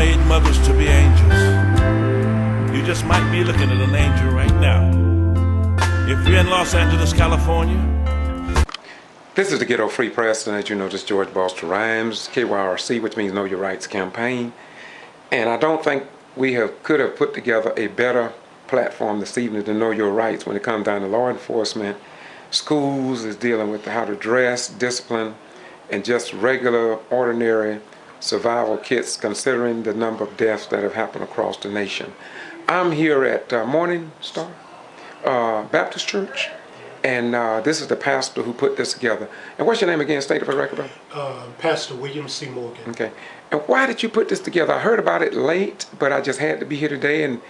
made mothers to be angels. You just might be looking at an angel right now. If you're in Los Angeles, California. This is the Ghetto Free Press, and as you know, this is George Boston Rhymes, KYRC, which means Know Your Rights campaign. And I don't think we could have put together a better platform this evening to know your rights when it comes down to law enforcement. Schools is dealing with how to dress, discipline, and just regular, ordinary survival kits, considering the number of deaths that have happened across the nation. I'm here at Morning Star Baptist Church, and this is the pastor who put this together. And what's your name again? State it for the record, brother. Pastor William C. Morgan. Okay. And why did you put this together? I heard about it late, but I just had to be here today, and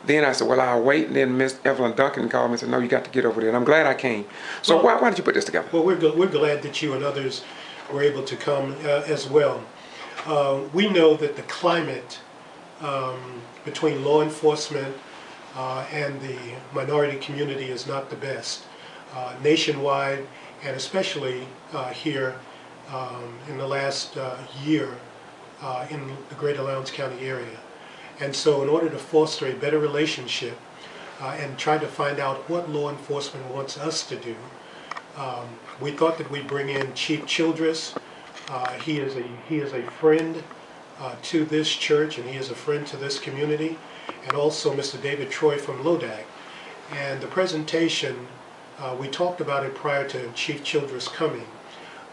then I said, well, I'll wait, and then Miss Evelyn Duncan called me and said, no, you got to get over there, and I'm glad I came. So why did you put this together? Well, we're glad that you and others were able to come as well. We know that the climate between law enforcement and the minority community is not the best nationwide, and especially here in the last year in the Greater Lowndes County area. And so in order to foster a better relationship and try to find out what law enforcement wants us to do, we thought that we'd bring in Chief Childress. He is a friend to this church, and he is a friend to this community, and also Mr. David Troy from Lodag. And the presentation, we talked about it prior to Chief Childress coming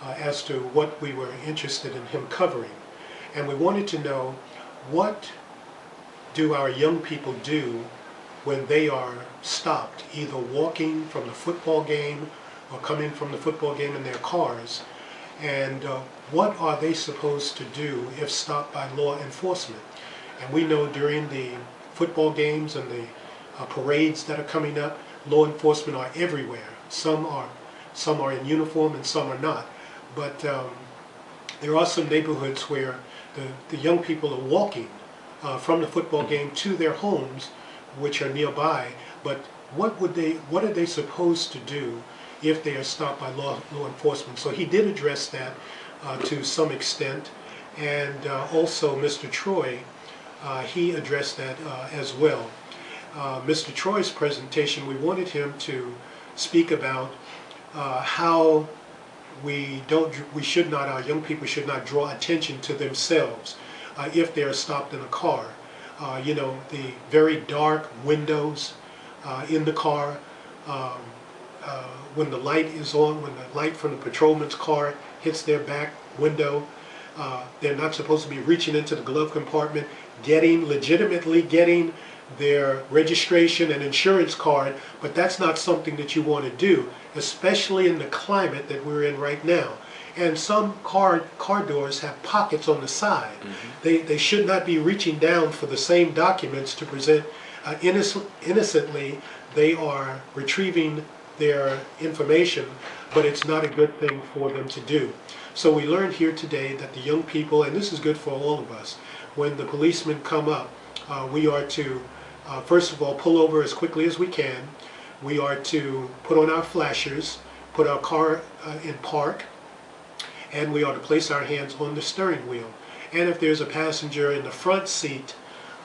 as to what we were interested in him covering. And we wanted to know, what do our young people do when they are stopped, either walking from the football game or coming from the football game in their cars, and what are they supposed to do if stopped by law enforcement? And we know during the football games and the parades that are coming up, law enforcement are everywhere. Some are in uniform and some are not. But there are some neighborhoods where the young people are walking from the football game to their homes, which are nearby. But what are they supposed to do if they are stopped by law enforcement? So he did address that to some extent, and also Mr. Troy, he addressed that as well. Mr. Troy's presentation, we wanted him to speak about how our young people should not draw attention to themselves if they are stopped in a car. The very dark windows in the car, when the light is on, when the light from the patrolman's car hits their back window, they're not supposed to be reaching into the glove compartment, legitimately getting their registration and insurance card, but that's not something that you want to do, especially in the climate that we're in right now. And some car doors have pockets on the side. Mm-hmm. They should not be reaching down for the same documents to present innocently. They are retrieving their information, but it's not a good thing for them to do. So we learned here today that the young people, and this is good for all of us, when the policemen come up, we are to, first of all, pull over as quickly as we can. We are to put on our flashers, put our car in park, and we are to place our hands on the steering wheel. And if there's a passenger in the front seat,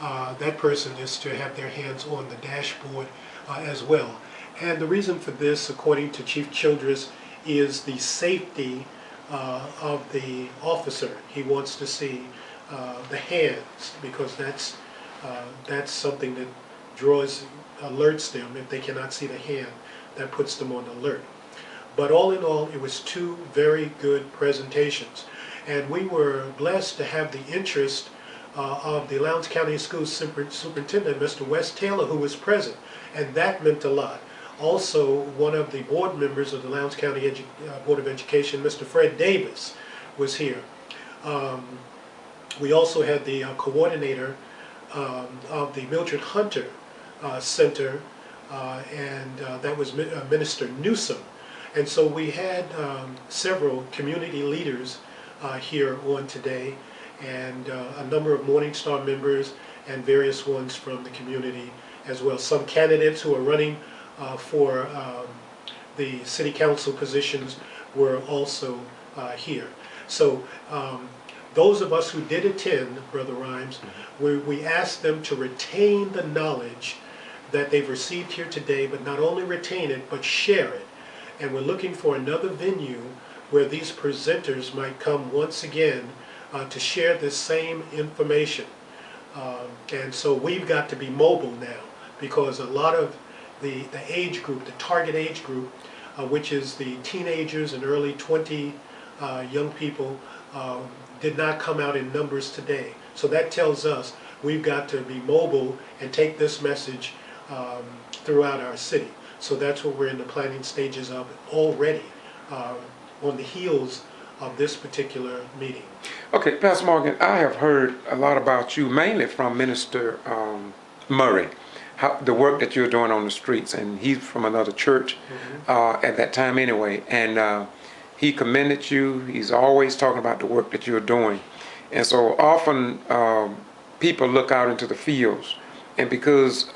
that person is to have their hands on the dashboard as well. And the reason for this, according to Chief Childress, is the safety of the officer. He wants to see the hands, because that's something that alerts them. If they cannot see the hand, that puts them on alert. But all in all, it was two very good presentations. And we were blessed to have the interest of the Lowndes County Schools Superintendent, Mr. Wes Taylor, who was present. And that meant a lot. Also, one of the board members of the Lowndes County Board of Education, Mr. Fred Davis, was here. We also had the coordinator of the Mildred Hunter Center, and that was Minister Newsom. And so we had several community leaders here on today, and a number of Morning Star members and various ones from the community as well. Some candidates who are running for the city council positions were also here. So those of us who did attend, Brother Rhymes, we asked them to retain the knowledge that they've received here today, but not only retain it, but share it. And we're looking for another venue where these presenters might come once again to share this same information. And so we've got to be mobile now, because a lot of the age group, the target age group, which is the teenagers and early 20 young people, did not come out in numbers today. So that tells us we've got to be mobile and take this message throughout our city. So that's what we're in the planning stages of already, on the heels of this particular meeting. Okay, Pastor Morgan, I have heard a lot about you, mainly from Minister Murray, the work that you're doing on the streets, and he's from another church at that time anyway, and he commended you. He's always talking about the work that you're doing. And so often people look out into the fields, and because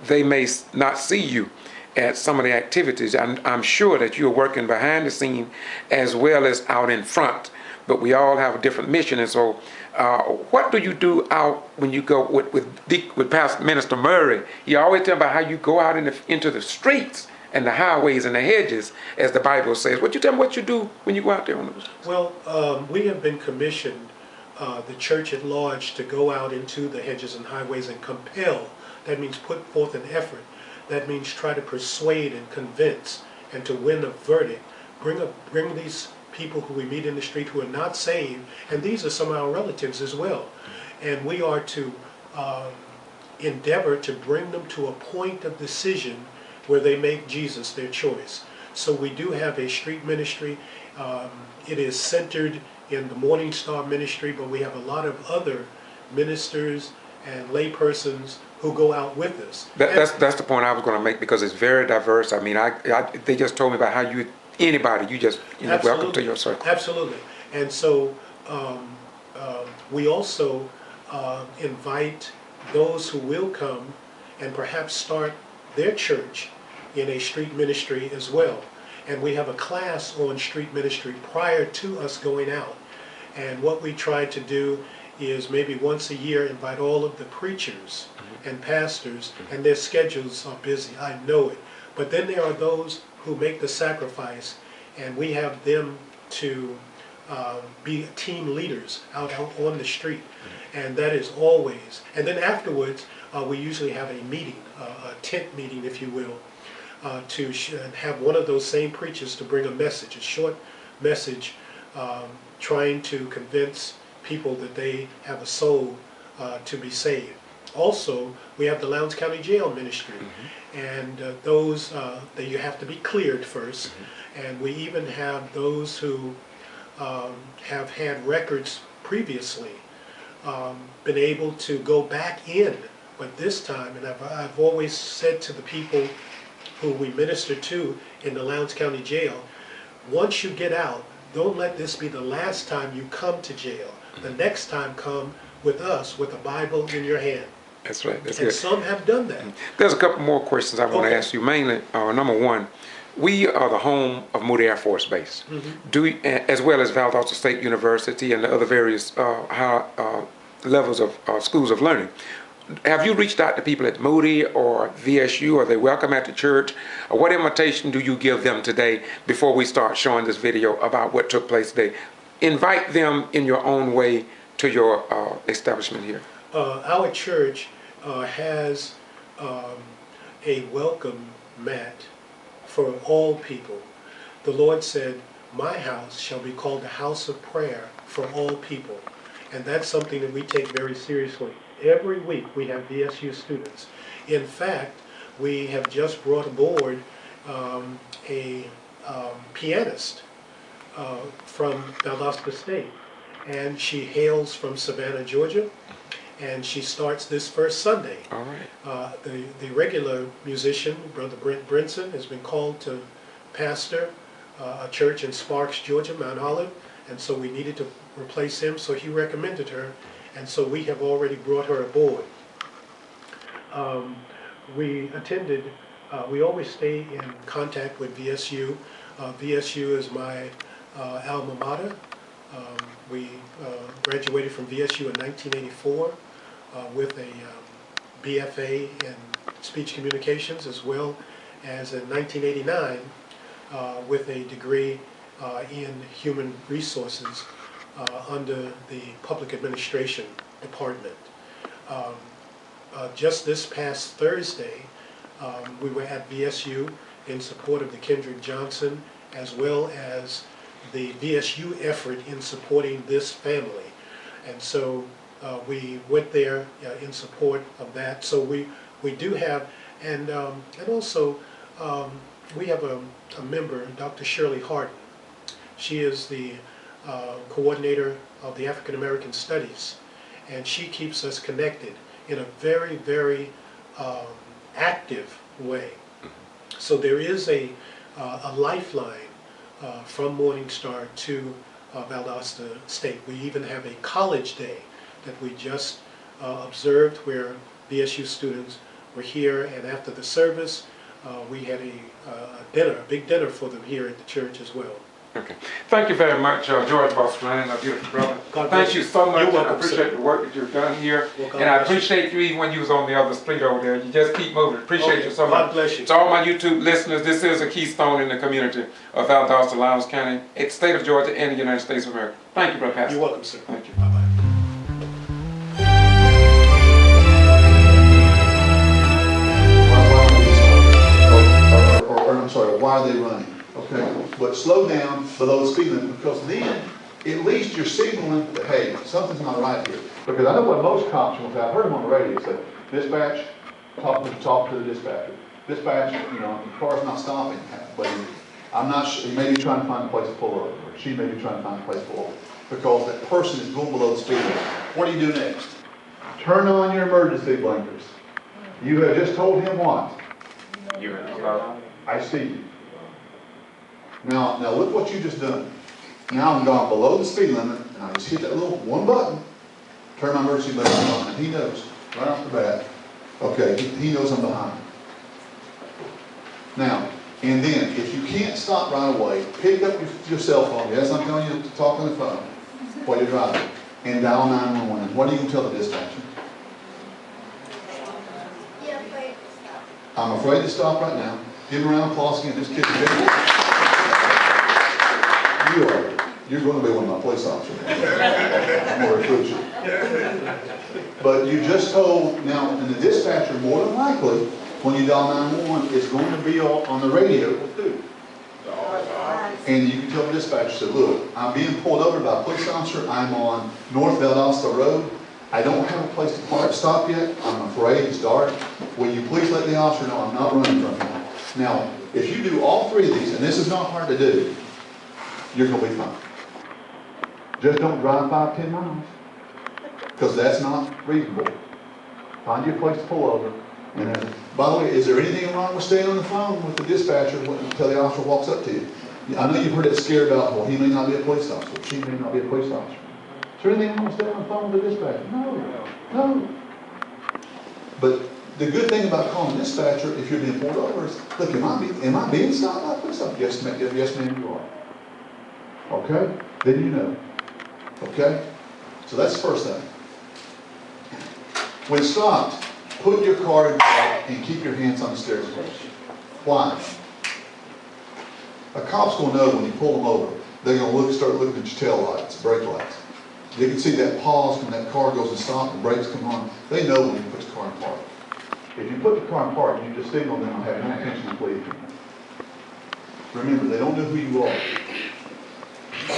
they may not see you at some of the activities, I'm sure that you're working behind the scene as well as out in front, but we all have a different mission. And so what do you do out when you go with Pastor Minister Murray? You always tell about how you go out into the streets and the highways and the hedges, as the Bible says. What you tell me what you do when you go out there on those? Well, we have been commissioned, the church at large, to go out into the hedges and highways and compel. That means put forth an effort. That means try to persuade and convince and to win a verdict. Bring these people who we meet in the street who are not saved, and these are some of our relatives as well. And we are to endeavor to bring them to a point of decision where they make Jesus their choice. So we do have a street ministry. It is centered in the Morning Star ministry, but we have a lot of other ministers and laypersons who go out with us. That's the point I was going to make, because it's very diverse. I mean, they just told me about how you just welcome to your circle. Absolutely. And so we also invite those who will come and perhaps start their church in a street ministry as well. And we have a class on street ministry prior to us going out. And what we try to do is maybe once a year invite all of the preachers and pastors, and their schedules are busy, I know it. But then there are those who make the sacrifice, and we have them to be team leaders out on the street. And that is always. And then afterwards, we usually have a meeting, a tent meeting, if you will, to have one of those same preachers to bring a message, a short message, trying to convince people that they have a soul to be saved. Also, we have the Lowndes County Jail Ministry, and those that you have to be cleared first, and we even have those who have had records previously, been able to go back in, but this time, and I've always said to the people who we minister to in the Lowndes County Jail, once you get out, don't let this be the last time you come to jail. The next time, come with us with a Bible in your hand. That's right. That's and good. some have done that. There's a couple more questions I want to ask you. Mainly, number one, we are the home of Moody Air Force Base, as well as Valdosta State University and the other various high levels of schools of learning. Have you reached out to people at Moody or VSU? Are they welcome at the church? Or what invitation do you give them today before we start showing this video about what took place today? Invite them in your own way to your establishment here. Our church has a welcome mat for all people. The Lord said, "My house shall be called a house of prayer for all people." And that's something that we take very seriously. Every week we have VSU students. In fact, we have just brought aboard a pianist from Valdosta State. And she hails from Savannah, Georgia. And she starts this first Sunday. All right. The regular musician, Brother Brent Brinson, has been called to pastor a church in Sparks, Georgia, Mount Olive. And so we needed to replace him, so he recommended her. And so we have already brought her aboard. We always stay in contact with VSU. VSU is my alma mater. We graduated from VSU in 1984 with a BFA in speech communications, as well as in 1989 with a degree in human resources under the public administration department. Just this past Thursday, we were at VSU in support of the Kendrick Johnson, as well as the VSU effort in supporting this family. And so we went there in support of that. So we do have, and also we have a member, Dr. Shirley Harden. She is the coordinator of the African American Studies, and she keeps us connected in a very, very active way. So there is a lifeline from Morningstar to Valdosta State. We even have a college day that we just observed, where BSU students were here, and after the service we had a dinner, a big dinner for them here at the church as well. Okay. Thank you very much, George Bostrom, my beautiful brother. Thank you so much. You're welcome, I appreciate sir. the work that you've done here. Well, and I appreciate you even when you was on the other street over there. You just keep moving. Appreciate Okay. you so much. God bless you. To all my YouTube listeners, this is a keystone in the community of Valdosta, Lowndes County, state of Georgia, and the United States of America. Thank you, Brother Pastor. You're welcome, sir. Thank you. Bye-bye. I'm sorry, why are they running? Okay, but slow down below the speed limit, because then at least you're signaling that, hey, something's not right here. Because I know what most cops will say. I've heard them on the radio say, dispatch, talk to the dispatcher. Dispatch, you know, the car's not stopping, but I'm not sure, he may be trying to find a place to pull over, or she may be trying to find a place to pull over, because that person is going below the speed limit. What do you do next? Turn on your emergency blinkers. You have just told him what? I see you. Now look what you just done. Now I'm gone below the speed limit, and I just hit that little one button, turn my emergency button on, and he knows right off the bat. Okay, he knows I'm behind. Now, and then if you can't stop right away, pick up your cell phone. Yes, I'm telling you to talk on the phone while you're driving, and dial 911. What are you going to tell the dispatcher? I'm afraid to stop right now. Give him a round of applause again. This kid's big. You're going to be one of my police officers. I'm going to recruit you. But you just told, now, and the dispatcher, more than likely, when you dial 911, is going to be on the radio too. And you can tell the dispatcher, say, look, I'm being pulled over by a police officer. I'm on North Valdosta Road. I don't have a place to park, stop yet. I'm afraid it's dark. Will you please let the officer know I'm not running from him? Now, if you do all three of these, and this is not hard to do, you're going to be fine. Just don't drive 5-10 miles, because that's not reasonable. Find you a place to pull over. And by the way, is there anything wrong with staying on the phone with the dispatcher until the officer walks up to you? I know you've heard it scared about, well, he may not be a police officer, she may not be a police officer. Is there anything wrong with staying on the phone with the dispatcher? No. But the good thing about calling the dispatcher, if you're being pulled over, is, look, am I being stopped by a police officer? Yes, ma'am, you are. Okay? Then you know. Okay? So that's the first thing. When stopped, put your car in park and keep your hands on the steering wheel. Why? A cop's going to know when you pull them over. They're going to start looking at your tail lights, brake lights. They can see that pause when that car goes to stop and brakes come on. They know when you put the car in park. If you put the car in park, you just signal them and have no intention of leaving. Remember, they don't know who you are.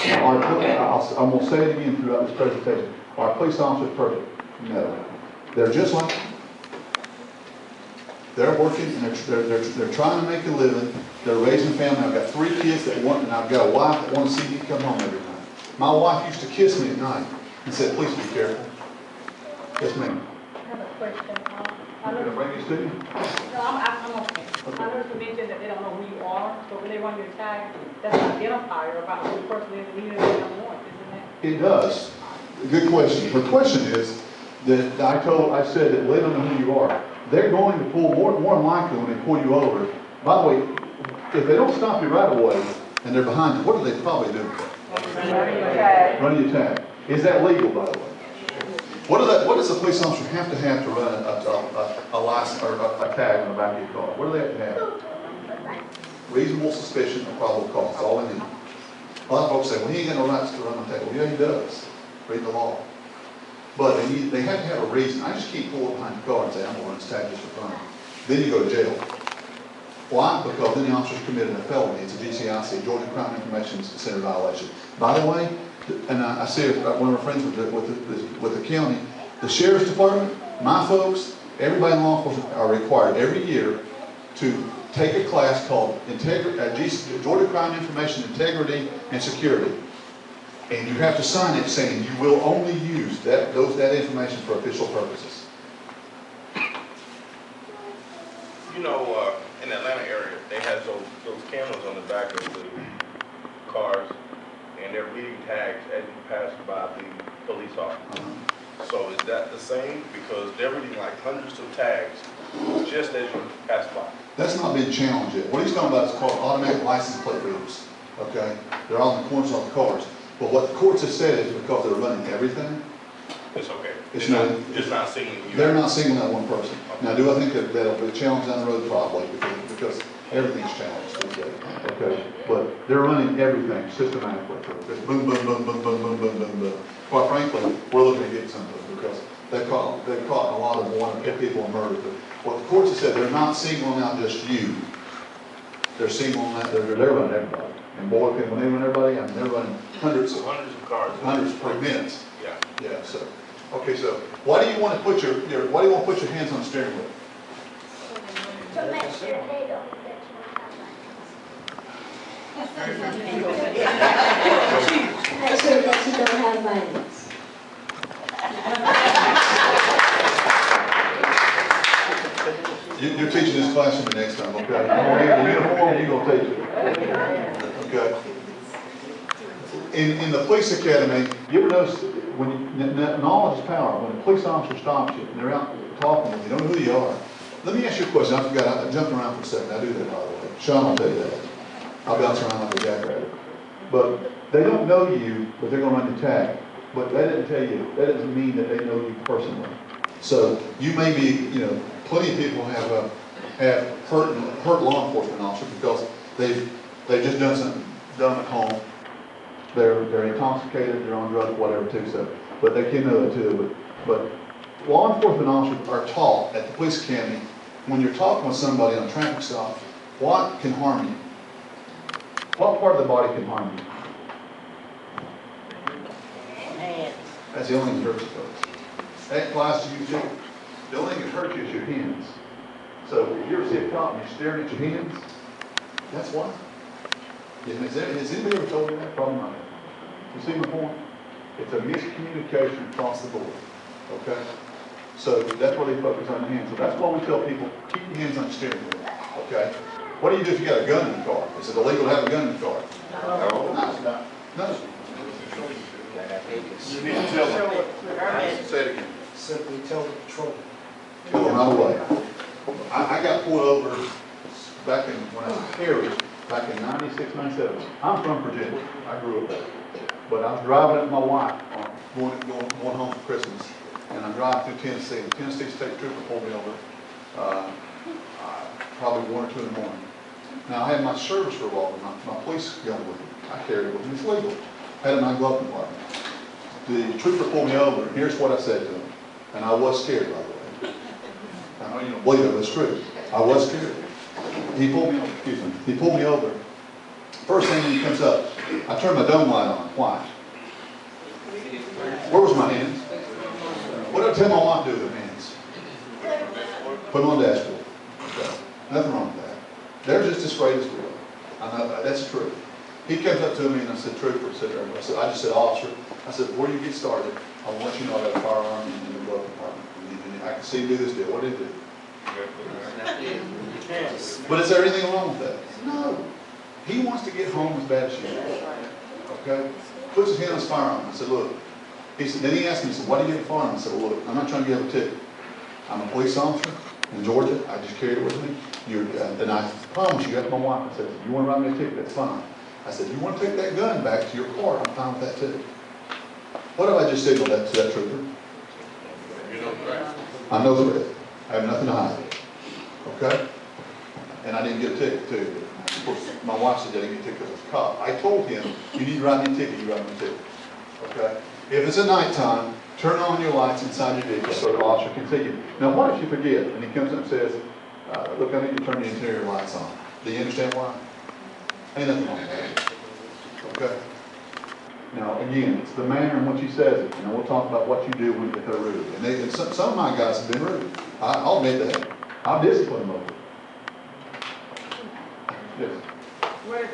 I'm going to say it again throughout this presentation. Are police officers perfect? No. They're just like you. They're working and they're trying to make a living. They're raising a family. I've got 3 kids that want, and I've got a wife that wants to see me come home every night. My wife used to kiss me at night and said, please be careful. Yes, ma'am. I have a question. Can I bring this to you? No, I'm okay. I noticed you mentioned that they don't know who you are, so when they run your tag, that's an identifier about who the person is, and you don't know, isn't it? It does. Good question. The question is that I said that they don't know who you are. They're going to pull more than likely when they pull you over. By the way, if they don't stop you right away and they're behind you, what do they probably do? Running your tag. Is that legal, by the way? What does a police officer have to run a license or a tag on the back of your car? What do they have to have? Reasonable suspicion or probable cause. That's all they need. A lot of folks say, well, he ain't got no rights to run a tag. Well, yeah, he does. Read the law. But they have to have a reason. I just can't pull up behind the car and say, I'm going to run this tag just for fun. Then you go to jail. Why? Because then the officer's committed a felony. It's a GCIC, Georgia Crime Information Center violation. By the way, and I see one of our friends with the county, the sheriff's department, my folks, everybody in law enforcement are required every year to take a class called Georgia Crime Information Integrity and Security. And you have to sign it saying you will only use that information for official purposes. You know, in the Atlanta area, they have those cameras on the back of the cars, and they're reading tags as you pass by the police officer. So is that the same? Because they're reading like hundreds of tags just as you pass by. That's not been challenged yet. What he's talking about is called automatic license plate readers. Okay? They're on the corners of the cars. But what the courts have said is because they're running everything, It's okay. It's It's not singling you. they're not singling out one person. Now, do I think that that'll be a challenge down the road? Probably, because everything's challenged these days. Okay? But they're running everything systematically. It's boom, boom, boom, boom, boom, boom, boom, boom, boom. Quite frankly, we're looking to get some of them because they've caught a lot of wanted people and murdered. But what the courts have said, they're not singling out just you. They're singling out, they're running everybody. And boy, when they run everybody, I mean, they're running hundreds of cars. Hundreds per minute. Yeah. Yeah, so, okay, so why do you want to put why do you want to put your hands on the steering wheel? To make sure they don't make sure that you don't have violence. You're teaching this class for me next time, okay? I'm going to get the uniform, you're going to teach it. Okay? In the police academy, you ever notice when knowledge is power, when a police officer stops you and they're out talking with you, you don't know who you are. Let me ask you a question. I forgot, I jumped around for a second. I do that, by the way. Sean will tell you that. I'll bounce around like a jackrabbit. But they don't know you, but they're going to run the tag. But that doesn't tell you, that doesn't mean that they know you personally. So you may be, plenty of people have hurt law enforcement officers because they've just done something dumb at home. They're intoxicated, they're on drugs, whatever too. So, but they can know that too. But law enforcement officers are taught at the police academy when you're talking with somebody on a traffic stop, what can harm you? What part of the body can harm you? That's the only thing that hurts you, folks. That applies to you too. The only thing that hurts you is your hands. So if you ever see a cop and you're staring at your hands, that's why. Has anybody ever told you that? Probably not. You see my point? It's a miscommunication across the board. Okay? So that's why they focus on the hands. So that's why we tell people, keep your hands on the steering wheel. Okay? What do you do if you got a gun in the car? Is it illegal to have a gun in the car? No. No. You need to tell them. Say it again. Simply tell the patrol. Tell them right away. I got pulled over back when I was Harry, back in 96, 97. I'm from Virginia. I grew up there. But I was driving with my wife, going home for Christmas, and I'm driving through Tennessee. The Tennessee State Trooper pulled me over, probably 1 or 2 in the morning. Now, I had my service revolver, my police gun with me. I carried it with me. It's legal. I had it in my glove compartment. The trooper pulled me over, and here's what I said to him. And I was scared, by the way. I know you don't believe it, but it's true. I was scared. He pulled me over. First thing when he comes up, I turned my dome light on. Why? Where was my hands? What did I tell my wife to do with her hands? Put them on the dashboard. Okay. Nothing wrong with that. They're just as afraid as we are. I know that's true. He comes up to me and I said, "Trooper," I just said, "Officer." I said, "Before you get started, I want you to know I got a firearm in the glove compartment. And I can see you do this deal. What did he do?" But is there anything wrong with that? No. He wants to get home as bad as you. Okay? Puts his hand on his firearm. I said, "Look." He said, then he asked me, he said, "Why do you get a firearm?" I said, "Well, look, I'm not trying to give a ticket. I'm a police officer in Georgia. I just carried it with me. And I promise you, that's my wife. I said, "You want to write me a ticket? That's fine. I said, you want to take that gun back to your car, I'm fine with that too. What if I just signaled that to that trooper? I'm no threat. I have nothing to hide. Okay? And I didn't get a ticket too. Of course, my wife said I didn't get a ticket because it's a cop. I told him, you need to write me a ticket, you write me a ticket. Okay? If it's at nighttime, turn on your lights inside your vehicle so the officer can see you. Now what if you forget and he comes up and says, look, I need to turn the interior lights on. Do you understand why? Ain't nothing wrong with that. Okay? Now, again, it's the manner in which he says it. You know, we'll talk about what you do when they're rude. And some of my guys have been rude. I'll admit that. I'll discipline them over it. Yes. What,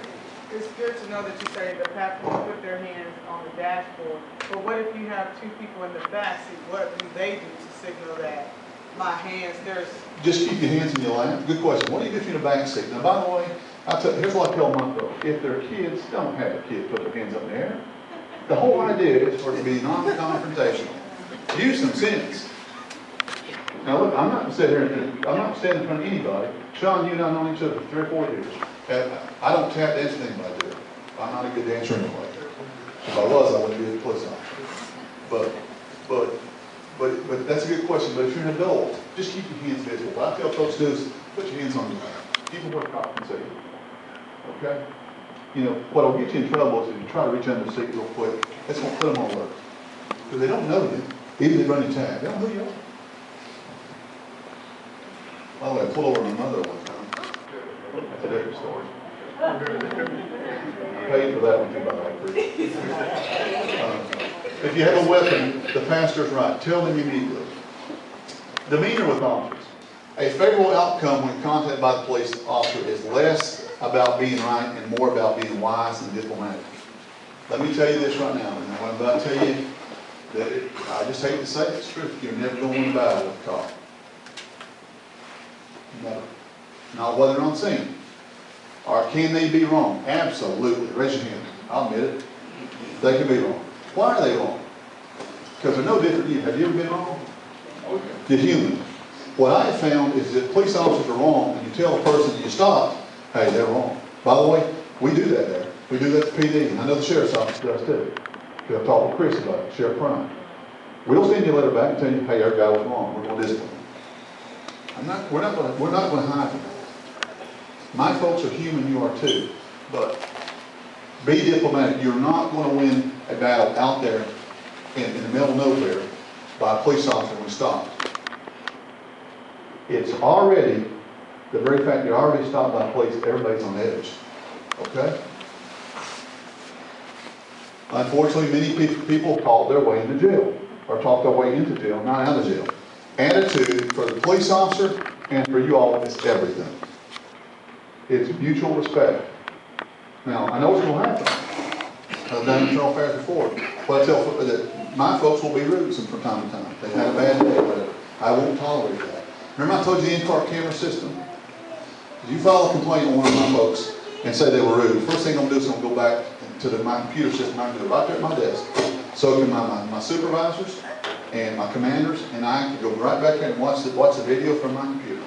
it's good to know that you say the passenger put their hands on the dashboard, but what if you have two people in the back seat? What do they do to signal that my hands, there's... Just keep your hands in your lap. Good question. What do you do if you're in the back seat? Now, by the way, here's what I tell my folks. If they're kids, don't have their kids put their hands up in the air. The whole idea is for it to be non-confrontational. Use some sense. Now look, I'm not standing in front of anybody. Sean, you and I have known each other for 3 or 4 years. I don't tap dance with anybody, do it. I'm not a good dancer anyway. If I was, I wouldn't be a police officer. But that's a good question. But if you're an adult, just keep your hands visible. What I tell folks to do is put your hands on your lap. Keep them where the cop can see you. Okay? You know, what'll get you in trouble is if you try to reach under the seat real quick, that's going to put them on alert. Because they don't know you. Even if they run your tag, they don't know who you are. By the way, I pulled over my mother one time. That's a different story. I paid for that one too, by the way. If you have a weapon, the pastor's right. Tell them immediately. Demeanor with officers. A favorable outcome when contacted by the police officer is less about being right and more about being wise and diplomatic. Let me tell you this right now, and what I'm about to tell you, I just hate to say it, it's true. You're never going to win a battle with a cop. Never. Not whether they're on scene. Or can they be wrong? Absolutely. Raise your hand. I'll admit it. They can be wrong. Why are they wrong? Because they're no different than you. Have you ever been wrong? You're human. What I have found is that police officers are wrong, and you tell the person that you stopped, hey, they're wrong. By the way, we do that there. We do that to PD, and I know the sheriff's office does too. Because I've talked with Chris about it, Sheriff Prime. We'll send you a letter back and tell you, hey, our guy was wrong. We're going to discipline him. We're not going to hide from that. My folks are human, you are too. But be diplomatic. You're not going to win a battle out there in the middle of nowhere by a police officer when stopped. It's already, the very fact you're already stopped by police, everybody's on edge. Okay? Unfortunately, many people talk their way into jail, or talk their way into jail, not out of jail. Attitude for the police officer and for you all is everything. It's mutual respect. Now, I know what's going to happen. I've done internal affairs before. But I tell that my folks will be rude from time to time. They've had a bad day, whatever. I won't tolerate that. Remember I told you the in-car camera system? If you file a complaint on one of my folks and say they were rude, first thing I'm going to do is I'm going to go back to my computer system. I'm going to do it right there at my desk. So can my supervisors and my commanders, and I can go right back there and watch the video from my computer.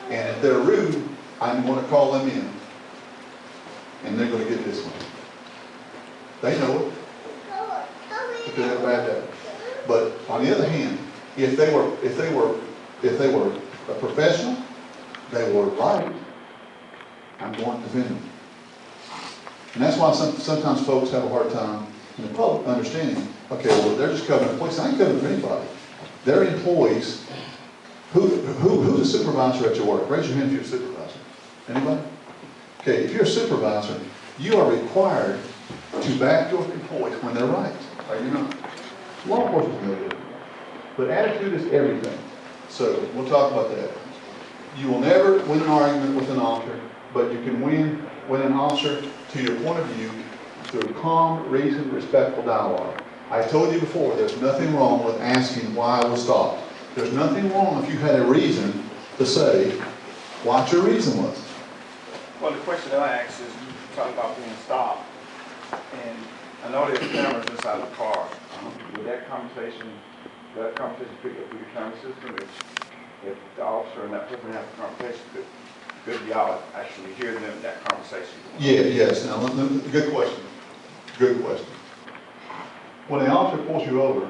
And if they're rude, I'm going to call them in. And they're going to get this one. They know it. Because they have a bad day. But on the other hand, if they were a professional, they were right, I'm going to defend them. And that's why sometimes folks have a hard time in the public understanding, okay, well, they're just covering the police. I ain't covering for anybody. They're employees. Who's a supervisor at your work? Raise your hand if you're a supervisor. Anybody? Okay, if you're a supervisor, you are required to back your employees when they're right. Are you not? Law enforcement is no good. But attitude is everything. So we'll talk about that. You will never win an argument with an officer, but you can win an officer to your point of view through calm, reasoned, respectful dialogue. I told you before, there's nothing wrong with asking why I was stopped. There's nothing wrong if you had a reason to say what your reason was. Well, the question that I asked is, you talk about being stopped, and I know there's cameras inside the car. Would that conversation pick up through the camera system if the officer and that person have a conversation? good for y'all to actually hear them, that conversation. Yeah, yes, now, good question, good question. When the officer pulls you over,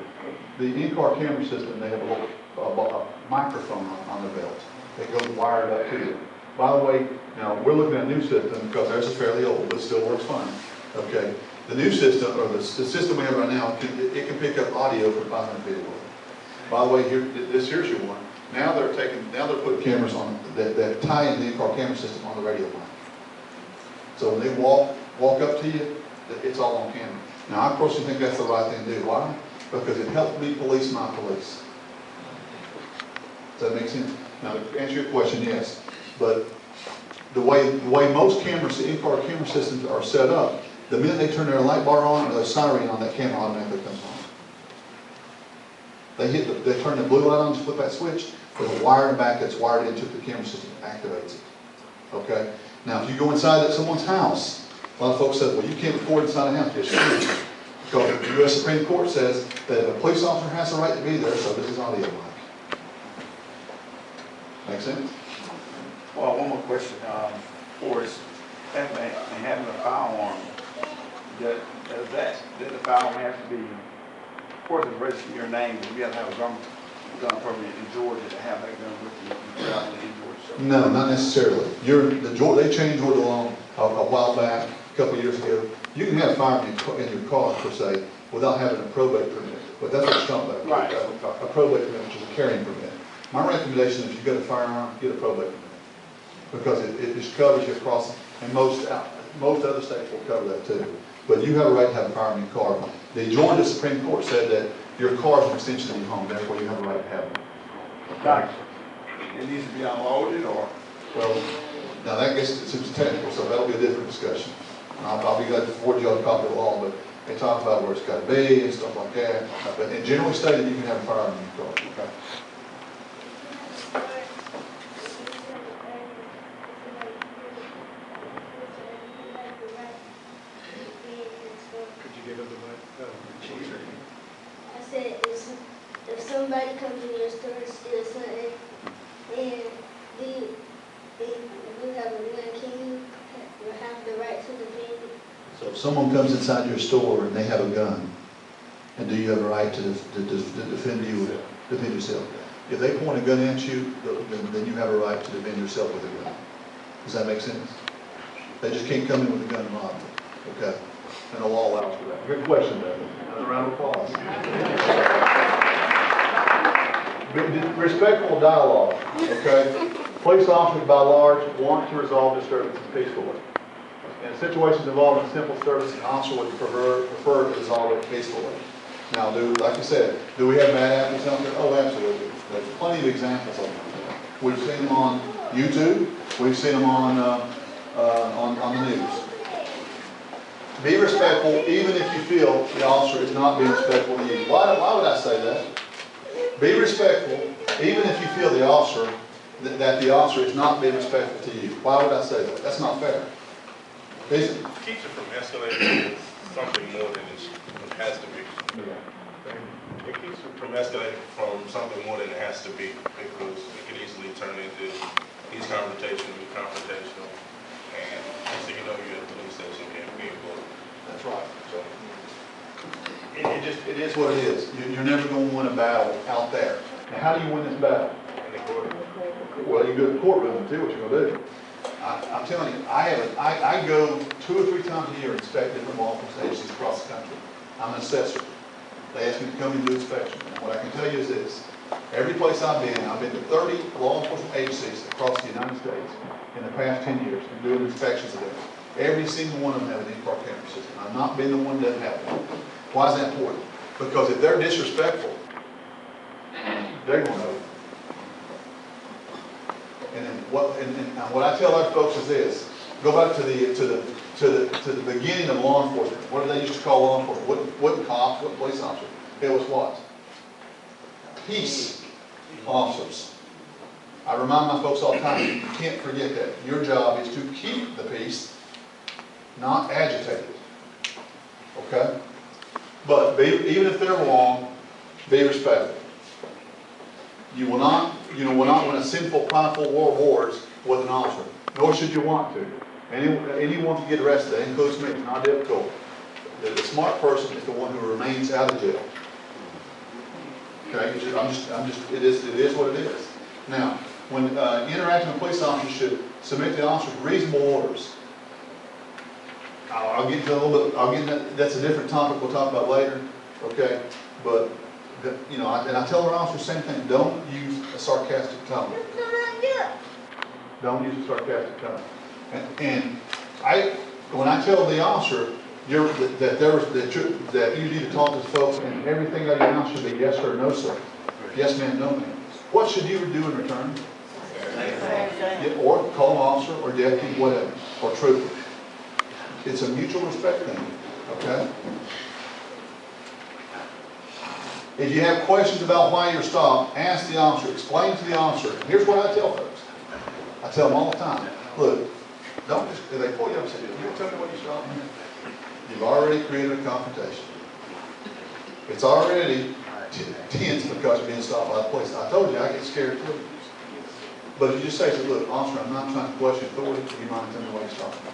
the in-car camera system, they have a little a microphone on the belt. It goes wired up to you. By the way, now, we're looking at a new system, because ours is fairly old, but still works fine, okay? The new system, or the system we have right now, it can pick up audio from 500 feet away. By the way, here's your one. Now they're putting cameras on, that tie in the in-car camera system on the radio line. So when they walk up to you, it's all on camera. Now, I personally think that's the right thing to do. Why? Because it helps me police my police. Does that make sense? Now, to answer your question, yes. But the way most cameras, the in-car camera systems are set up, the minute they turn their light bar on or their siren on, that camera automatically comes on. They turn the blue light on, just flip that switch, there's a wire in the back that's wired into the camera system, activates it. Okay? Now, if you go inside someone's house, a lot of folks said, well, you can't record inside a house. Yes, you can. Because the U.S. Supreme Court says that if a police officer has the right to be there, so this is audio mic. Make sense? Well, one more question, for is having a firearm, does the firearm have to be, of course, it's registered in your name, but you have to have a gun permit in Georgia to have that gun with you traveling in Georgia? No, not necessarily. They changed Georgia law a while back, a couple of years ago. You can have a firearm in your car, per se, without having a probate permit. But that's what you're talking about. Right. A probate permit, which is a carrying permit. My recommendation is if you've got a firearm, get a probate permit. Because it just covers you across, and most other states will cover that too. But you have a right to have a firearm in your car. The Georgia Supreme Court said that your car is an extension of your home, therefore you have a right to have one. Like, it needs to be unloaded, or? Well, now that gets it's technical, so that'll be a different discussion. I'll be glad to forward you on a copy of the law, but they talk about where it's got to be and stuff like that. But in generally stated, you can have a firearm in your car. Okay? Could you give him the mic? I said, if somebody comes in your store and steals something, and you have a gun, can you have the right to defend it? So if someone comes inside your store and they have a gun, and do you have a right to defend yourself? If they point a gun at you, then you have a right to defend yourself with a gun. Does that make sense? They just can't come in with a gun and rob you. Okay? And the law allows for that. Good question, though. Another round of applause. Respectful dialogue, okay? Police officers, by large, want to resolve disturbances peacefully. In situations involving simple service, an officer would prefer to resolve it peacefully. Now, like you said, do we have bad apples out there? Oh, absolutely. There's plenty of examples of them. We've seen them on YouTube. We've seen them on the news. Be respectful, even if you feel the officer is not being respectful to you. Why would I say that? Be respectful, even if you feel the officer that the officer is not being respectful to you. Why would I say that? That's not fair. Keeps it from escalating to something more than it has to be. It keeps it from escalating from something more than it has to be, because it can easily turn into these confrontational, and next thing you know, you're at the police station and being bullied. That's right. So, It is what it is. You're never going to win a battle out there. Now, how do you win this battle? in the court, Well, you go to the courtroom and see what you're going to do. I'm telling you, I go 2 or 3 times a year and inspect different law enforcement agencies across the country. I'm an assessor. They ask me to come and do inspection. And what I can tell you is this. Every place I've been to 30 law enforcement agencies across the United States in the past 10 years and doing inspections of them. Every single one of them have an in-car camera system. I've not been the one that doesn't have one. Why is that important? Because if they're disrespectful, they're going to know. And then what I tell our folks is this: go back to the beginning of law enforcement. What did they used to call law enforcement? What cops? What police officers? It was what? Peace officers. I remind my folks all the time: you can't forget that. Your job is to keep the peace, not agitate it. Okay? But even if they're wrong, be respectful. You will not win a sinful, prideful war of wars with an officer. nor should you want to. Anyone can get arrested, that includes me, it's not difficult. The smart person is the one who remains out of jail. Okay, it is what it is. Now, when interacting with police officers should submit to the officers reasonable orders. I'll get to a little bit, that's a different topic we'll talk about later, okay? But, and I tell our officers the same thing, don't use a sarcastic tone. Don't use a sarcastic tone. And when I tell the officer that you need to talk to folks and everything out of your mouth should be yes sir, no sir. Yes ma'am, no ma'am. What should you do in return? Or call an officer or deputy, whatever, or trooper. It's a mutual respect thing, okay? If you have questions about why you're stopped, ask the officer, explain to the officer. Here's what I tell folks. I tell them all the time, look, don't just, if they pull you up and say, you tell me what you stopped me. You've already created a confrontation. It's already tense because you're being stopped by the police. I told you I get scared too. But if you just say, look, officer, I'm not trying to question authority, do you mind telling me why you stopped me?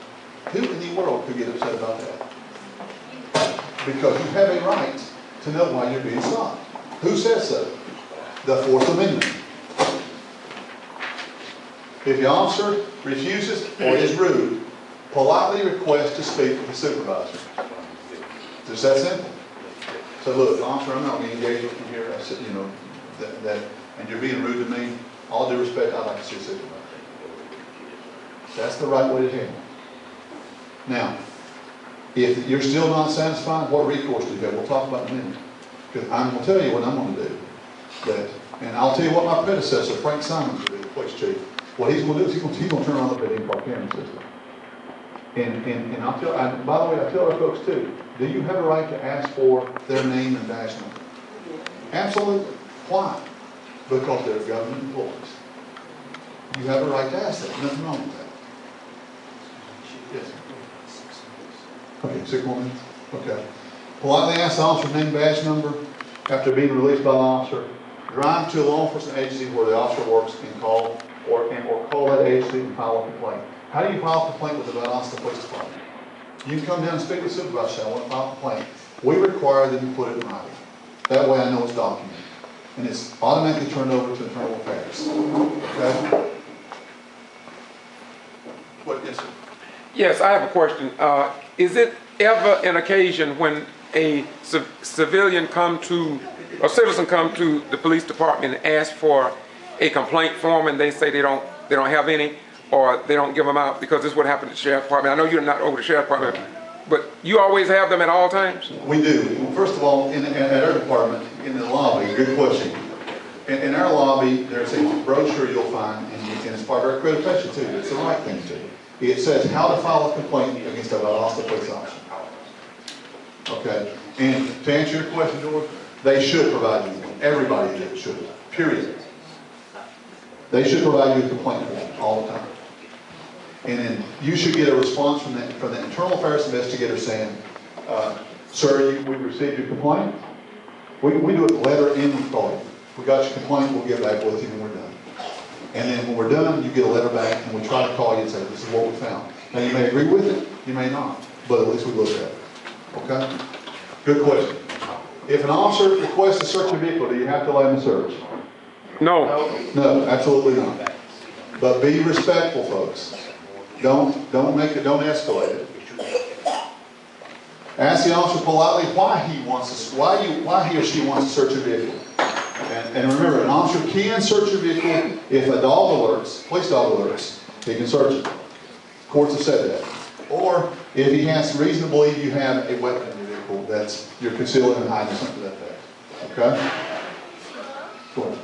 Who in the world could get upset about that? Because you have a right to know why you're being stopped. Who says so? The Fourth Amendment. If the officer refuses or is rude, politely request to speak with the supervisor. Just that simple. So look, officer, I'm not going to engage with you here. I said, and you're being rude to me. All due respect, I'd like to see a supervisor. That's the right way to handle it. Now, if you're still not satisfied, what recourse do you have? We'll talk about it in a minute. Because I'm going to tell you what I'm going to do. And I'll tell you what my predecessor, Frank Simons, will do, the police chief. What he's going to do is he's going to turn on the video camera system. And I'll tell, by the way, I tell our folks too, do you have a right to ask for their name and badge number? Absolutely. Why? Because they're government employees. You have a right to ask that. Nothing wrong with that. Yes. Okay, 6 more minutes? Okay. Politely ask the officer's name, badge number after being released by the officer. Drive to a law enforcement agency where the officer works and call or call that agency and file a complaint. How do you file a complaint with the Valdosta Police Department? You can come down and speak with the supervisor, say, I want to file a complaint. We require that you put it in writing. That way I know it's documented. And it's automatically turned over to Internal Affairs. Okay? What is it? Yes, I have a question. Is it ever an occasion when a citizen come to the police department and ask for a complaint form and they say they don't have any, or they don't give them out? Because this is what happened to the sheriff's department. I know you're not over the sheriff's department, but you always have them at all times? We do. First of all, at our department, in the lobby, good question. In our lobby, there's a brochure you'll find, and it's part of our accreditation too. It's the right thing to do. It says how to file a complaint against a Valdosta police officer. Okay? And to answer your question, George, they should provide you one. Everybody should. Period. They should provide you a complaint form all the time. And then you should get a response from the Internal Affairs investigator saying, sir, we received your complaint. We do it letter in with call. We got your complaint, we'll get back with you when we're done. And then when we're done, you get a letter back and we try to call you and say, this is what we found. Now you may agree with it, you may not, but at least we looked at it. Okay? Good question. If an officer requests to search a vehicle, do you have to let him search? No. No, absolutely not. But be respectful, folks. Don't escalate it. Ask the officer politely why he or she wants to search a vehicle. And remember, an officer can search a vehicle if a dog alerts, police dog alerts, he can search it. Courts have said that. Or if he has reason to believe you have a weapon in your vehicle that's you're concealing and hiding something to that effect. Okay? Go ahead.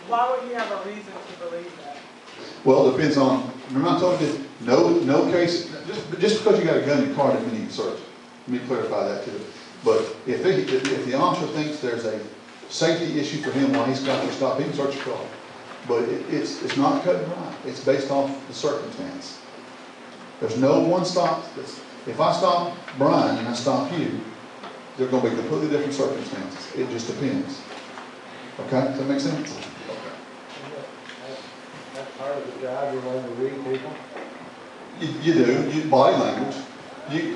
Why would you have a reason to believe that? Well, it depends on, remember I told you, no case, just because you got a gun in your car doesn't mean you can search it. Let me clarify that too. But if the officer thinks there's a safety issue for him while he's got to stop, he can search your car. But it's not cut and dry. It's based off the circumstance. There's no one stop. If I stop Brian and I stop you, they're going to be completely different circumstances. It just depends. Okay? Does that make sense? That's part of the job, you learn to read people. You do, body language.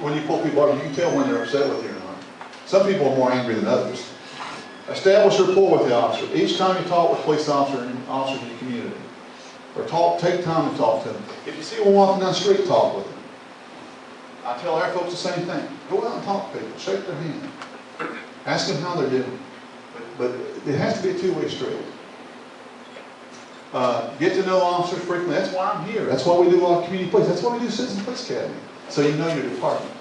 When you pull people over, you can tell when they're upset with you or not. Some people are more angry than others. Establish rapport with the officer. Each time you talk with police officers in your community, or take time to talk to them. If you see one walking down the street, talk with them. I tell our folks the same thing. Go out and talk to people, shake their hand, ask them how they're doing. But it has to be a two-way street. Get to know officers frequently. That's why I'm here. That's why we do a lot of community police. That's why we do Citizen Police Academy. So you know your department.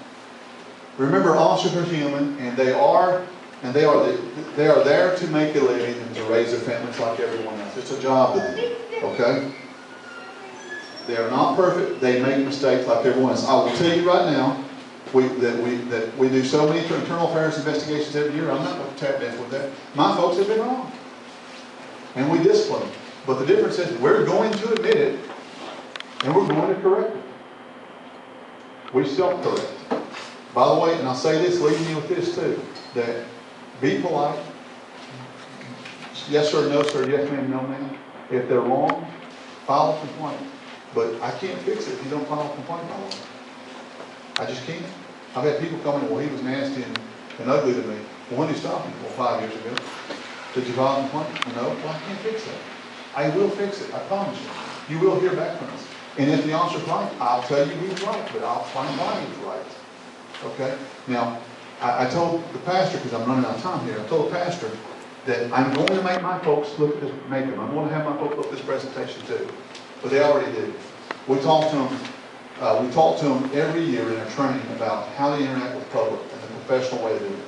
Remember, officers are human, and they are there to make a living and to raise their families like everyone else. It's a job to them. Okay? They are not perfect. They make mistakes like everyone else. I will tell you right now that we do so many internal affairs investigations every year. I'm not going to tap dance with that. My folks have been wrong, and we discipline them. But the difference is we're going to admit it, and we're going to correct it. We self-correct. By the way, and I'll say this, leaving you with this too, that be polite. Yes sir, no sir, yes ma'am, no ma'am. If they're wrong, file a complaint. But I can't fix it if you don't file a complaint, by the way. I just can't. I've had people come in, well, he was nasty and ugly to me. Well, when did he stop me? Well, 5 years ago. Did you file a complaint? No. Well, I can't fix that. I will fix it, I promise you. You will hear back from us. And if the officer's right, I'll tell you he was right, but I'll find why he was right. Okay? Now, I told the pastor, because I'm running out of time here, I told the pastor that I'm going to make my folks look at this, I'm going to have my folks look at this presentation too. But they already did. We talk to them every year in our training about how they interact with the public and the professional way to do it.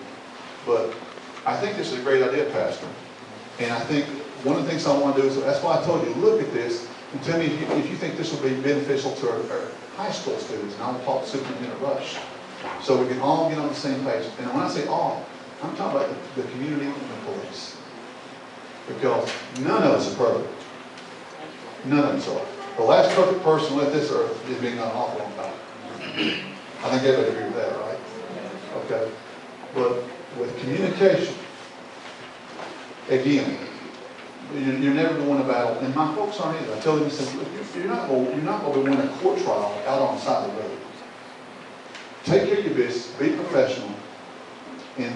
But I think this is a great idea, Pastor. And I think one of the things I want to do is, that's why I told you, look at this and tell me if you think this will be beneficial to our high school students. And I will talk to Superintendent Rush so we can all get on the same page. And when I say all, I'm talking about the community and the police. Because none of us are perfect. None of us are. The last perfect person on this earth is being gone an awful long time. I think everybody agree with that, right? Okay. But with communication, again, you're never going to win a battle. And my folks aren't either. I tell them, you're not going to win a court trial out on the side of the road. Take care of your business, be professional, and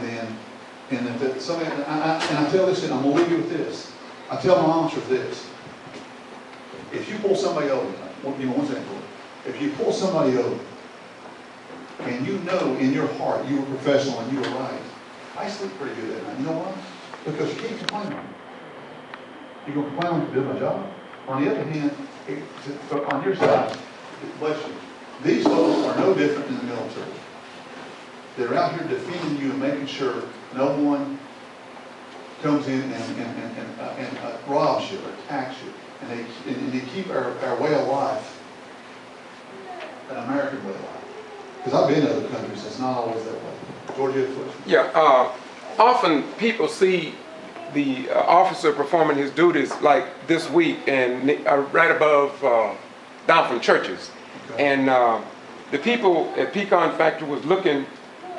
if somebody, and I tell this, and I'm going to leave you with this. I tell my officers this. If you pull somebody over, give me one second. If you pull somebody over, and you know in your heart you were professional and you were right, I sleep pretty good at night. You know why? Because you can't complain on me. You're going to complain on me to do my job. On the other hand, on your side, bless you, these folks are no different than the military. They're out here defending you and making sure no one comes in and robs you or attacks you. And they keep our way of life an American way of life. Because I've been in other countries, it's not always that way. George, you have a question? Yeah, often people see the officer performing his duties like this week and right above, down from churches. Okay. And the people at Pecan Factory was looking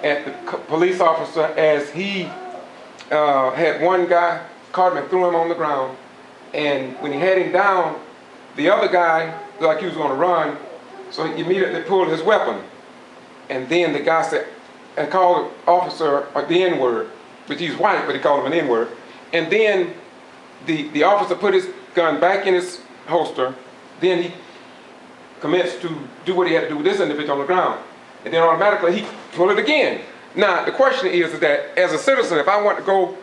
at the police officer as he had one guy, caught him and threw him on the ground. And when he had him down, the other guy looked like he was going to run, so he immediately pulled his weapon. And then the guy said, and called the officer the N-word, which he's white, but he called him an N-word. And then the officer put his gun back in his holster. Then he commenced to do what he had to do with this individual on the ground. And then automatically he pulled it again. Now, the question is that as a citizen, if I want to go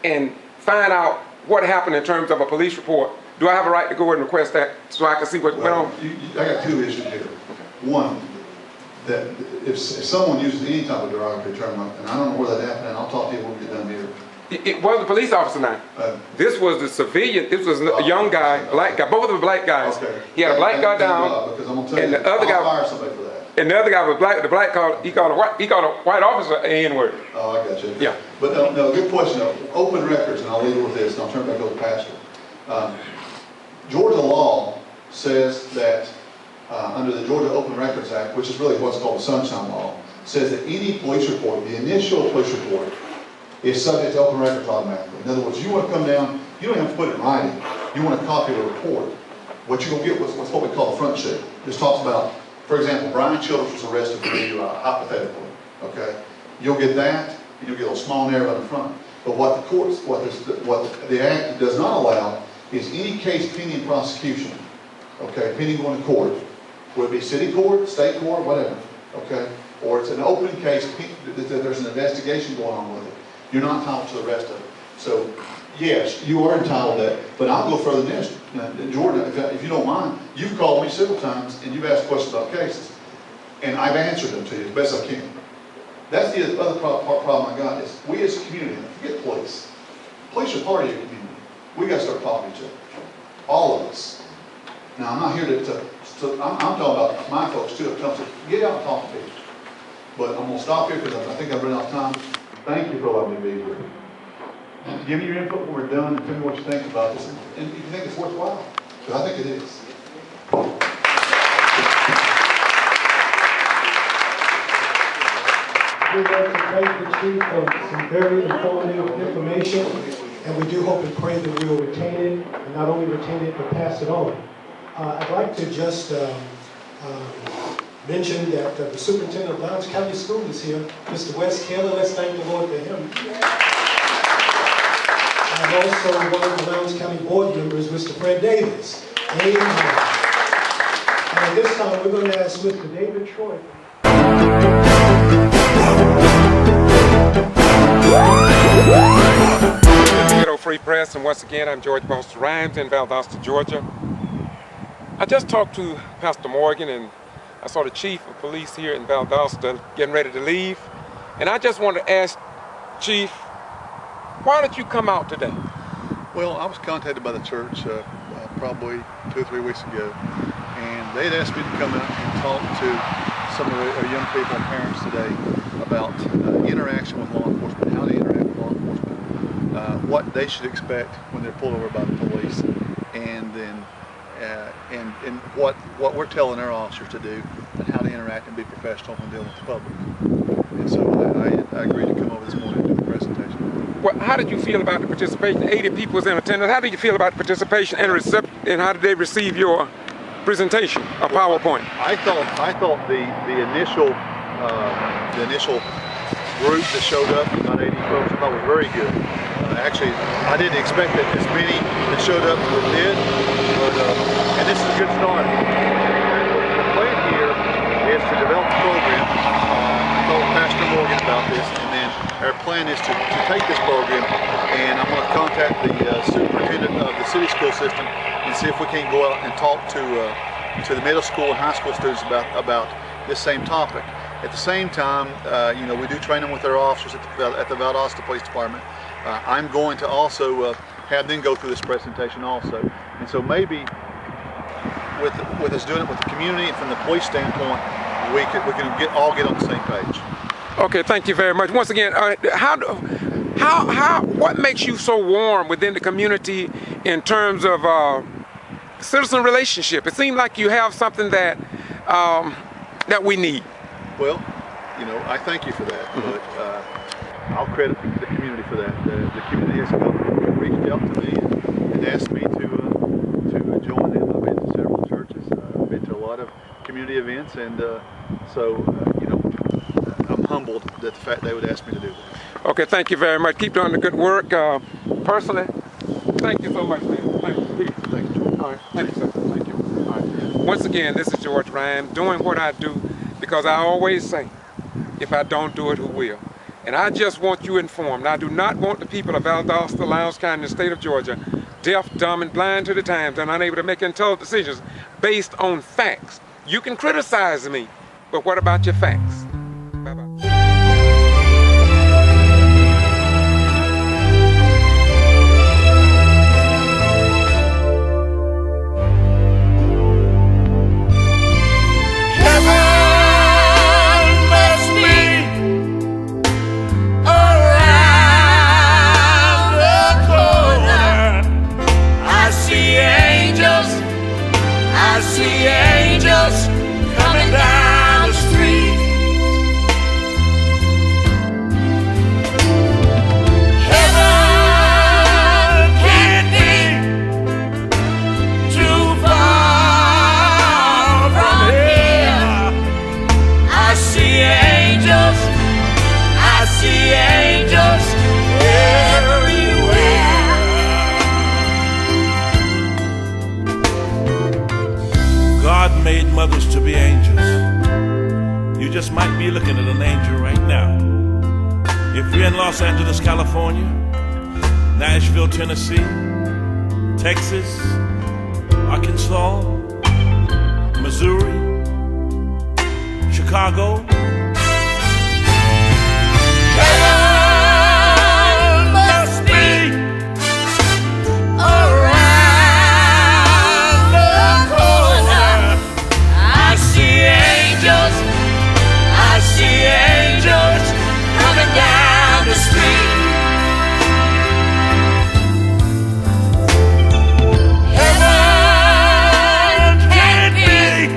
and find out what happened in terms of a police report, do I have a right to go and request that so I can see what went on? I got two issues here. One, that if someone uses any type of derogatory term, and I don't know where that happened, and I'll talk to you when we get done here. It wasn't a police officer now. This was the civilian, this was a young guy, black guy, both of them black guys. Okay. He had a black guy down, and the other guy, I'll fire somebody for that. And the other guy was black, the black he called a white officer an N-word. Oh, I got you. Yeah. But no, good question. Open records, and I'll leave it with this, and I'll turn it back over to Pastor. Georgia law says that under the Georgia Open Records Act, which is really what's called the Sunshine Law, says that any police report, the initial police report, is subject to open records automatically. In other words, you want to come down, you don't have to put it in writing. You want a copy of the report. What you're going to get was what's what we call a front sheet. This talks about For example, Brian Childers was arrested for DUI, hypothetically, okay? You'll get that, and you'll get a little small narrow in the front. But what the courts, what the act does not allow is any case pending prosecution, okay, pending going to court, whether it be city court, state court, whatever, okay? Or it's an open case, that there's an investigation going on with it. You're not entitled to the rest of it. So, yes, you are entitled to that, but I'll go further than this. Now, Jordan, if you don't mind, you've called me several times and you've asked questions about cases, and I've answered them to you as best I can. That's the other problem I got is we as a community, forget police. Police are part of your community. We got to start talking to each other, all of us. Now, I'm not here I'm talking about my folks too. Get out and talk to people. But I'm going to stop here because I think I've run out of time. Thank you for allowing me to be here. Give me your input when we're done and tell me what you think about this. And if you think it's worthwhile, because I think it is. We'd like to thank the chief for some very informative information, and we do hope and pray that we will retain it, and not only retain it, but pass it on. I'd like to just mention that the superintendent of Lowndes County School is here, Mr. Wes Taylor. Let's thank the Lord for him. And also one of the Lowndes County board members, Mr. Fred Davis. Amen. And at this time, we're going to ask Mr. David Troy. Ghetto Free Press, and once again, I'm George Buster Rhymes in Valdosta, Georgia. I just talked to Pastor Morgan, and I saw the chief of police here in Valdosta getting ready to leave. And I just want to ask, Chief, why did you come out today? Well, I was contacted by the church probably 2 or 3 weeks ago, and they had asked me to come out and talk to some of our young people and parents today about interaction with law enforcement, how to interact with law enforcement, what they should expect when they're pulled over by the police, and then and what we're telling our officers to do, and how to interact and be professional when dealing with the public. And so I agreed to come over this morning and do the presentation. Well, how did you feel about the participation? 80 people was in attendance. How did you feel about the participation and how did they receive your presentation, a PowerPoint? I thought the initial group that showed up, about 80 folks, I thought was very good. Actually, I didn't expect that as many that showed up did, but and this is a good start. The plan here is to develop a program. I told Pastor Morgan about this, and then our plan is to take this program, and I'm going to contact the superintendent of the city school system and see if we can go out and talk to the middle school and high school students about this same topic. At the same time, we do train them with our officers at the Valdosta Police Department. I'm going to also have them go through this presentation also. And so maybe with us doing it with the community and from the police standpoint, we can all get on the same page. Okay, thank you very much. Once again, what makes you so warm within the community in terms of citizen relationship? It seems like you have something that we need. Well, I thank you for that, but I'll credit the community for that. The community has reached out to me and asked me to join them. I've been to several churches. I've been to a lot of community events, and I'm humbled that the fact they would ask me to do that. Okay, thank you very much. Keep doing the good work. Personally, thank you so much, man. Thank you. Thank you. All right, thank you, sir. Thank you. All right. Once again, this is George Ryan doing what I do because I always say, if I don't do it, who will? And I just want you informed. I do not want the people of Valdosta, Lowndes County, and the state of Georgia, deaf, dumb, and blind to the times and unable to make intelligent decisions based on facts. You can criticize me, but what about your facts? Bye-bye. I see angels coming down the street. Heaven can't be too far from here. God made mothers to be angels. You just might be looking at an angel right now. If you're in Los Angeles, California, Nashville, Tennessee, Texas, Arkansas, Missouri, Chicago, Heaven must be around the corner. I see angels, I see angels coming down the street. Heaven can't be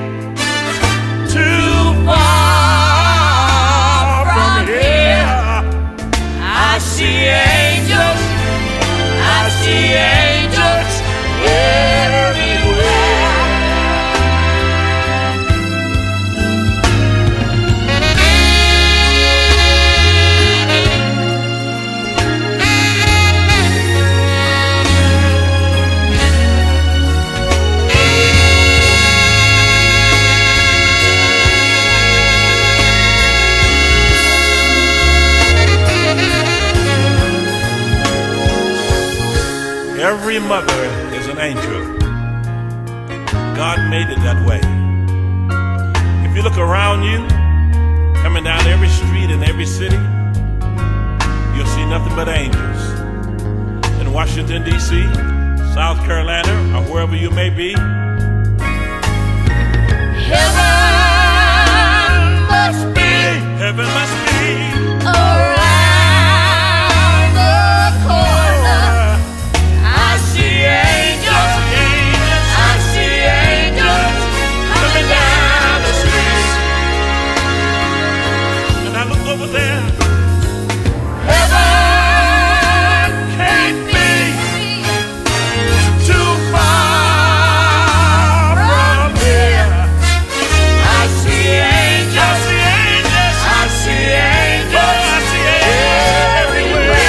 too far from here. I see angels, I see angels everywhere. every mother is an angel. God made it that way. If you look around you, coming down every street in every city, you'll see nothing but angels. In Washington, D.C., South Carolina, or wherever you may be, Heaven must be around the corner. I see angels, I see angels coming down the street. and I look over there, Heaven can't be too far from here. I see angels, I see angels everywhere.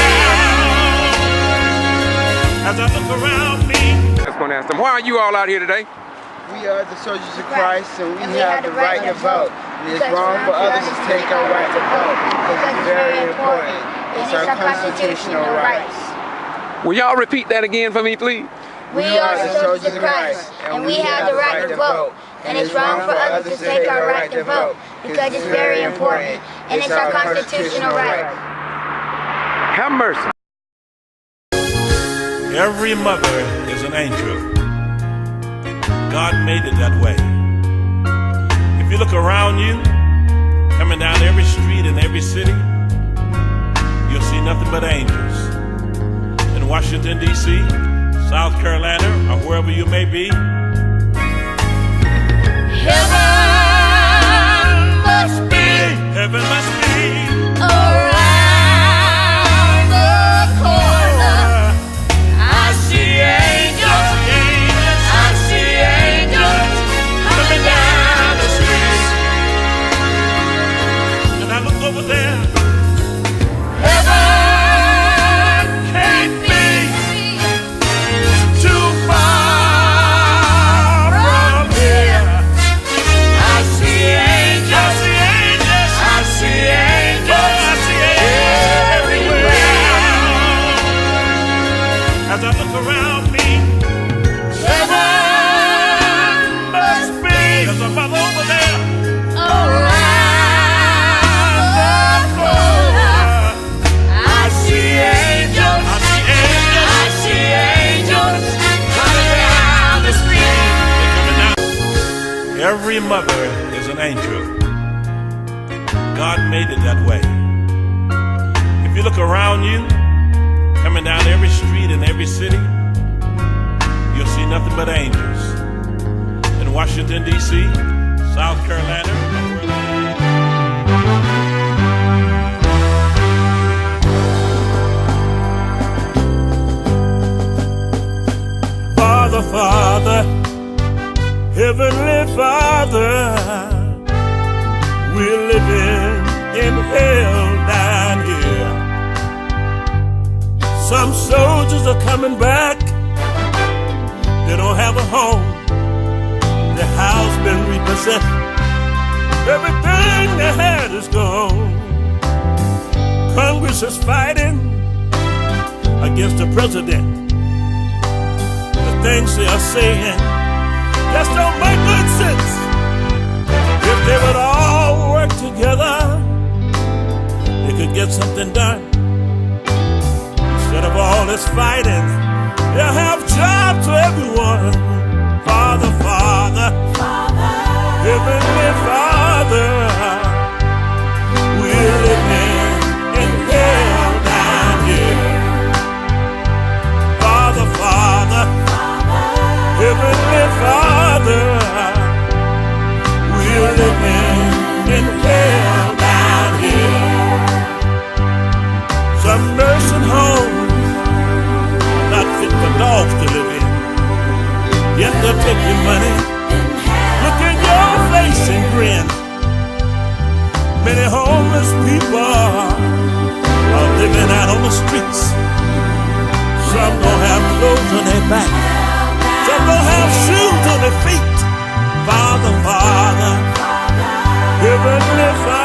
as I look around me. I was going to ask them, why are you all out here today? We are the soldiers of Christ, and we have the right to vote. It is wrong for others to take our right to vote, because it's very important. It's our constitutional rights. Will y'all repeat that again for me, please? We are the soldiers of Christ, and we have the right to vote. And it's wrong for others to take our right to vote, because it's very important. And it's our constitutional right. Have mercy. Every mother is an angel. God made it that way. If you look around you, coming down every street in every city, you'll see nothing but angels. In Washington, D.C., South Carolina, or wherever you may be, Heaven must be around the corner. I see angels, I see angels coming down the street. and I look over there, Heaven can't be too far from here. I see angels, I see angels everywhere. as I look around me. Heaven must be There's a mother over there. around the corner. I see angels, I see angels. I see angels coming down the street. Every mother is an angel. God made it that way. If you look around you, coming down every street in every city, you'll see nothing but angels. In Washington, D.C., South Carolina, Father, Father, Heavenly Father, we're living in hell down here. Some soldiers are coming back, they don't have a home, The house been repossessed. Everything they had is gone. Congress is fighting against the president. The things they are saying just don't make good sense. If they would all work together, they could get something done. Instead of all this fighting, they'll have jobs for everyone. Father, Father, Heavenly Father, we're living in hell down here. Father, Father, Heavenly Father, we're living in hell down here. Some nursing homes not fit for dogs to live in. Yet they'll take your money, look in your face and grin. Many homeless people are living out on the streets. Some don't have clothes on their back, some don't have shoes on their feet. Father, Father, Heavenly Father,